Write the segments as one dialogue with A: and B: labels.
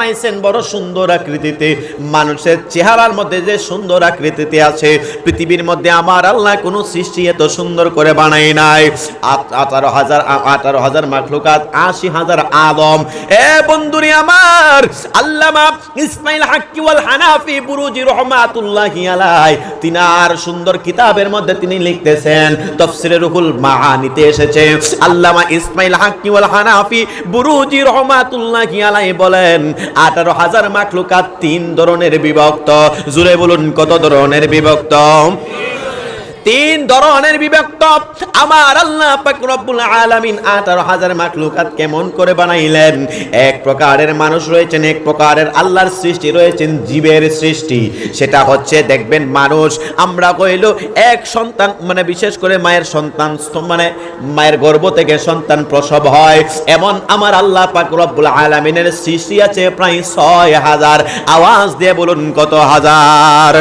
A: বানাইছেন বড় সুন্দর আকৃতিতে। মানুষের চেহারার মধ্যে যে সুন্দর আকৃতিতে আছে, পৃথিবীর মধ্যে আমার আল্লাহ কোনো সৃষ্টি এত সুন্দর করে বানাই নাই। 18,000 মাখলুকাত, 80,000 আদম। এ বন্ধুরি আমার, আল্লামা ইসমাইল হাক্কি ওয়াল হানাফি বুরুজি রহমাতুল্লাহি আলাইহি তিনার সুন্দর কিতাবের মধ্যে তিনি লিখতেছেন, তাফসীরে রুহুল মাআনিতে এসেছে, আল্লামা ইসমাইল হাক্কি ওয়াল হানাফি বুরুজি রহমাতুল্লাহি আলাইহি বলেন 18,000 মাখলুকাত 3 ধরনের বিভক্ত। জুড়ে বলুন কত ধরনের বিভক্ত? 3 ধরনের বিভক্ত। আমার আল্লাহ পাক রব্বুল আলামিন 18,000 মাখলুকাত কেমন করে বানাইলেন? এক প্রকারের মানুষ রয়েছেন, এক প্রকারের আল্লাহর সৃষ্টি রয়েছেন জীবের সৃষ্টি। সেটা হচ্ছে দেখবেন মানুষ, আমরা কইলো এক সন্তান, মানে বিশেষ করে মায়ের সন্তান, মানে মায়ের গর্ভ থেকে সন্তান প্রসব হয়, এমন আমার আল্লাহ পাক রব্বুল আলামিনের সৃষ্টি আছে প্রায় 6,000। আওয়াজ দিয়ে বলুন কত হাজার?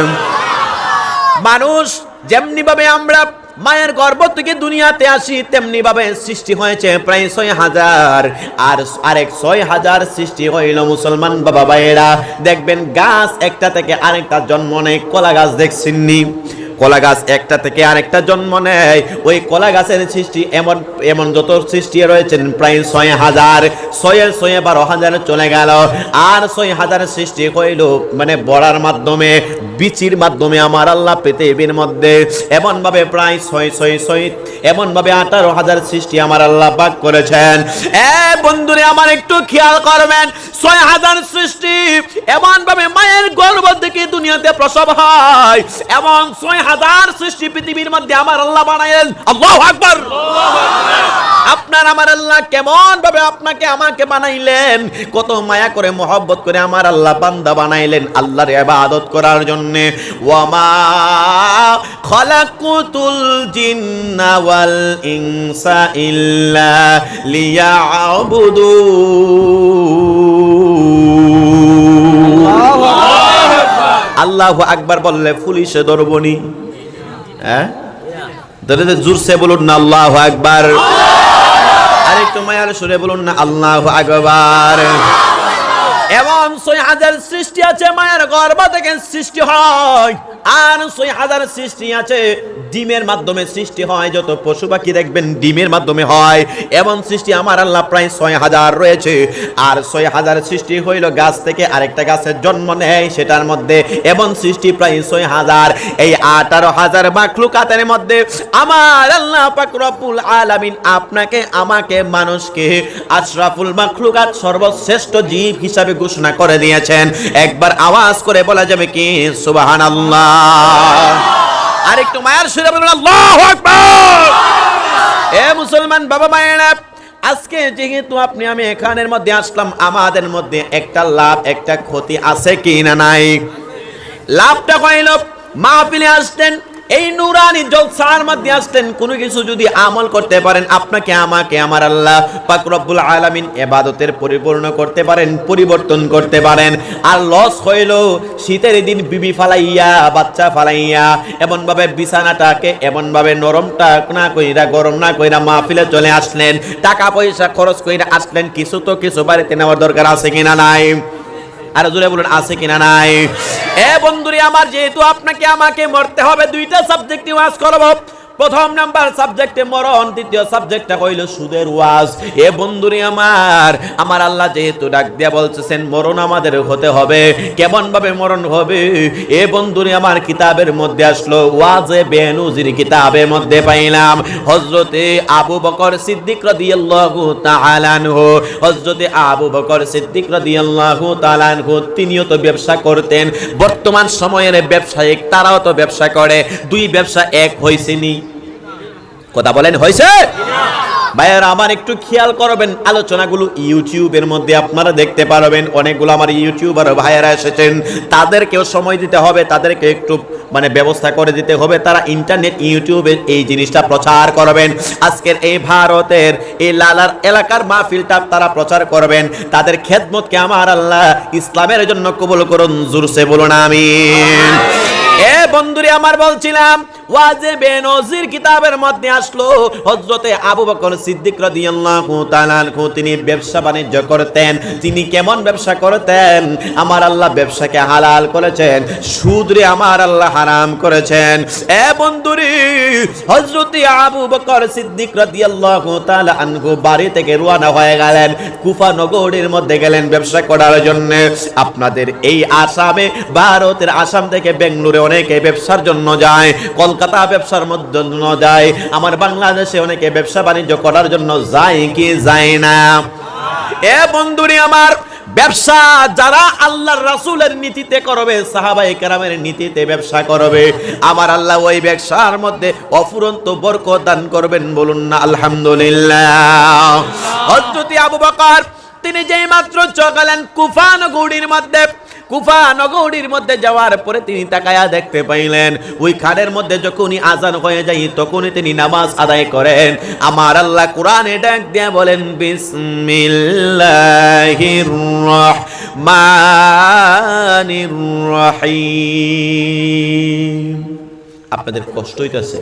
A: মানুষ যেমনি ভাবে আমরা মায়ের গর্ভ থেকে দুনিয়াতে আসি, তেমনি ভাবে সৃষ্টি হয়েছে প্রায় 6,000। আর আরেক 6,000 সৃষ্টি হইল মুসলমান বাবা ভাইয়েরা। দেখবেন গাছ একটা থেকে আরেকটা জন্ম নেয়। কলা গাছ দেখছেননি? কলা গাছ একটা থেকে আরেকটা জন্ম নেয়। ওই কলা গাছের সৃষ্টি এমন এমন যত সৃষ্টি রয়েছেন প্রায় 6,000। 12,000 চলে গেল। আর 6,000 সৃষ্টি হইল মানে বড়ার মাধ্যমে, বীচির মাধ্যমে আমার আল্লাহ পৃথিবীর মধ্যে এমন ভাবে প্রায় 6 এমন ভাবে 18,000 সৃষ্টি আমার আল্লাহ পাক করেছেন। বন্ধুরে আমার একটু খেয়াল করবেন, 6,000 সৃষ্টি এমন ভাবে মায়ের গর্ভ থেকে দুনিয়াতে প্রসব হয়, এমন 6,000 সৃষ্টি পৃথিবীর মধ্যে আমার আল্লাহ বানাইলেন। আল্লাহু আকবার। আপনার আমার আল্লাহ কেমন ভাবে আপনাকে আমাকে বানাইলেন, কত মায়া করে মহব্বত করে আমার আল্লাহ বান্দা বানাইলেন আল্লাহর ইবাদত করার জন্য। ওয়ামা খালাকুতুল জিন্না ওয়াল ইনসা ইল্লা লিয়াবুদুন। আল্লাহু আকবার বললে পুলিশে ধরবনি? হ্যাঁ, ধরে জোরসে বলুন না আল্লাহু আকবার। আরেকটু মায়ার সুরে বলুন না আল্লাহু আকবার। এমন 6,000 সৃষ্টি আছে মায়ের গর্ভ থেকে সৃষ্টি হয়। আর 6,000 সৃষ্টি আছে ডিমের মাধ্যমে সৃষ্টি হয়। যত পশু পাখি দেখবেন ডিমের মাধ্যমে হয়, এমন সৃষ্টি আমার আল্লাহ প্রায় 6,000 রয়েছে। আর 6,000 সৃষ্টি হইল গাছ থেকে আরেকটা গাছের জন্ম নেয়, সেটার মধ্যে এমন সৃষ্টি প্রায় 6,000। এই 18,000 মাখলুকাতের মধ্যে আমার আল্লাহ পাক রব্বুল আলামিন আপনাকে আমাকে মানুষকে আশরাফুল মাখলুকাত সর্বশ্রেষ্ঠ জীব হিসাবে ঘোষণা করে দিয়েছেন। একবার আওয়াজ করে বলা যাবে কি সুবহানাল্লাহ? আরেকটু মায়ের সুরে বলুন আল্লাহু আকবার। এ মুসলমান বাবা মায়েরা, আজকে যেহেতু আপনি আমি এখানের মধ্যে আসলাম, আমাদের মধ্যে একটা লাভ একটা ক্ষতি আছে কি না নাই? লাভটা কইল মাহফিলে আসতেন, এই নুরানি জলসার মধ্যে আসতেন, কোনো কিছু যদি আমল করতে পারেন, আপনাকে আমাকে আমার আল্লাহ পাক রব্বুল আলামিন ইবাদতের পরিপূর্ণ করতে পারেন, পরিবর্তন করতে পারেন। আর লস হইল শীতের দিন বিবি ফালাইয়া বাচ্চা ফালাইয়া এমন ভাবে বিছানাটাকে এমন ভাবে নরমটা না কইরা গরম না কইরা মাহফিলে চলে আসলেন, টাকা পয়সা খরচ কইরা আসলেন, কিছু তো কিছু বাড়িতে নেওয়ার দরকার আছে কিনা নাই? আর জোরে বলুন আছে কিনা নাই? এ বন্ধুরে আমার, যেহেতু আপনাকে আমাকে মরতে হবে, 2টা সাবজেক্ট ওয়াজ করব। প্রথম নাম্বার সাবজেক্টে মরণ, দ্বিতীয় সাবজেক্টটা হইল সুদের ওয়াজ। এ বন্ধুরে আমার, আমার আল্লাহ যেহেতু ডাক দিয়া বলতেছেন মরণ আমাদের হতে হবে, কেমন ভাবে মরণ হবে? এ বন্ধুরে আমার, কিতাবের মধ্যে আসলো, ওয়াজে বেনুজির কিতাবের মধ্যে পাইলাম হযরতে আবু বকর সিদ্দিক রাদিয়াল্লাহু তাআলা আনহু। হযরতে আবু বকর সিদ্দিক রাদিয়াল্লাহু তাআলা আনহু তিনিও তো ব্যবসা করতেন। বর্তমান সময়ের ব্যবসায়িক তারাও তো ব্যবসা করে, 2 ব্যবসা এক হইছেনি? কথা বলেন হয়েছে? ভাইয়ারা আমার একটু খেয়াল করবেন, আলোচনাগুলো ইউটিউবের মধ্যে আপনারা দেখতে পারবেন। অনেকগুলো আমার ইউটিউবার ভাইয়ারা এসেছেন, তাদেরকেও সময় দিতে হবে, তাদেরকে একটু মানে ব্যবস্থা করে দিতে হবে, তারা ইন্টারনেট ইউটিউবে এই জিনিসটা প্রচার করবেন। আজকের এই ভারতের এই লালার এলাকার মাহফিলটা তারা প্রচার করবেন। তাদের খেদমতকে আমার আল্লাহ ইসলামের জন্য কবুল করুন। জোরসে বলুন আমিন। এ বন্ধুরে আমার, বলছিলাম ওয়াজে বেনজির কিতাবের মধ্যে আসলো হযরতে আবু বকর সিদ্দিক রাদিয়াল্লাহু তাআলা আনহু তিনি ব্যবসা বাণিজ্য করতেন। তিনি কেমন ব্যবসা করতেন? আমার আল্লাহ ব্যবসাকে হালাল করেছেন, সুদরে আমার আল্লাহ হারাম করেছেন। এ বন্ধুরে, হযরতে আবু বকর সিদ্দিক রাদিয়াল্লাহু তাআলা আনহু বাড়ি থেকে রওনা হয়ে গেলেন, কুফা নগরীর মধ্যে গেলেন ব্যবসা করার জন্য। আপনাদের এই আসামে, ভারতের আসাম থেকে বেঙ্গলুরে অনেকে ব্যবসার জন্য যায়, কলকাতা ব্যবসার জন্য যায়, আমার বাংলাদেশে অনেকে ব্যবসা বাণিজ্য করার জন্য যায় কি যায় না? এ বন্ধুরে আমার, ব্যবসা যারা আল্লাহর রাসূলের নীতিতে করবে, সাহাবায়ে কেরামের নীতিতে ব্যবসা করবে, আমার আল্লাহ ওই ব্যবসার মধ্যে অফুরন্ত বরকত দান করবেন। বলুন না আলহামদুলিল্লাহ। হযরত আবু বকর তিনি যেই মাত্র চলে কুফা নগরীর মধ্যে, কুফা নগরীর মধ্যে যাওয়ার পরে তিনি তাকায়া দেখতে পাইলেন ওই খানের মধ্যে যখনই আজান হয়ে যায় তখনই তিনি নামাজ আদায় করেন। আমার আল্লাহ কোরআনে ডাক দিয়ে বলেন, বিসমিল্লাহির রহমানির রহিম। আপনাদের কষ্ট হইতেছে?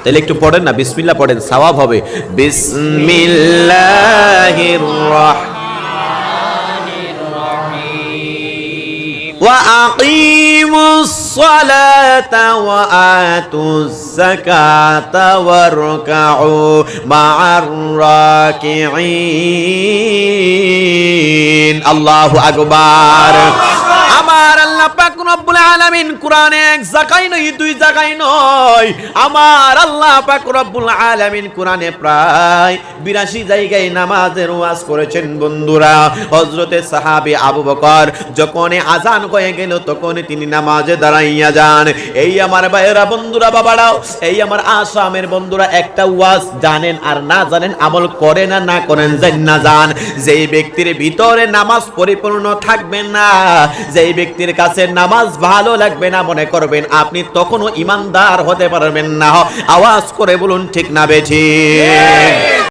A: তাহলে একটু পড়েন না, বিসমিল্লাহ পড়েন, সওয়াব হবে। বিসমিল্লাহির রহমানির রহিম। ওয়া আকিমুস সালাতা ওয়া আতুজ যাকাতা ওয়ারকাউ মা'আর রাকিঈন। আল্লাহু আকবার। আমার আল্লাহ পাক রব্বুল আলামিন কোরআনে এক জায়গায় নয়, দুই জায়গায় নয়, আমার আল্লাহ পাক রব্বুল আলামিন কোরআনে প্রায় 82 জায়গায় নামাজের ওয়াজ করেছেন। বন্ধুরা, হযরতে সাহাবী আবু বকর যখন আজান হয়ে গেল তখন তিনি নামাজে দাঁড়াইয়া যান। এই আমার ভাইয়েরা, বন্ধুরা, বাবারাও, এই আমার আসামের বন্ধুরা, একটা ওয়াজ জানেন আর না জানেন, আমল করেন আর না করেন, জানেন না জান, যেই ব্যক্তির ভিতরে নামাজ পরিপূর্ণ থাকবে না, যেই ব্যক্তির কাছে নামাজ ভালো লাগবে না, মনে করবেন আপনি তখনও ইমানদার হতে পারবেন না। আওয়াজ করে বলুন ঠিক না বেঠিক?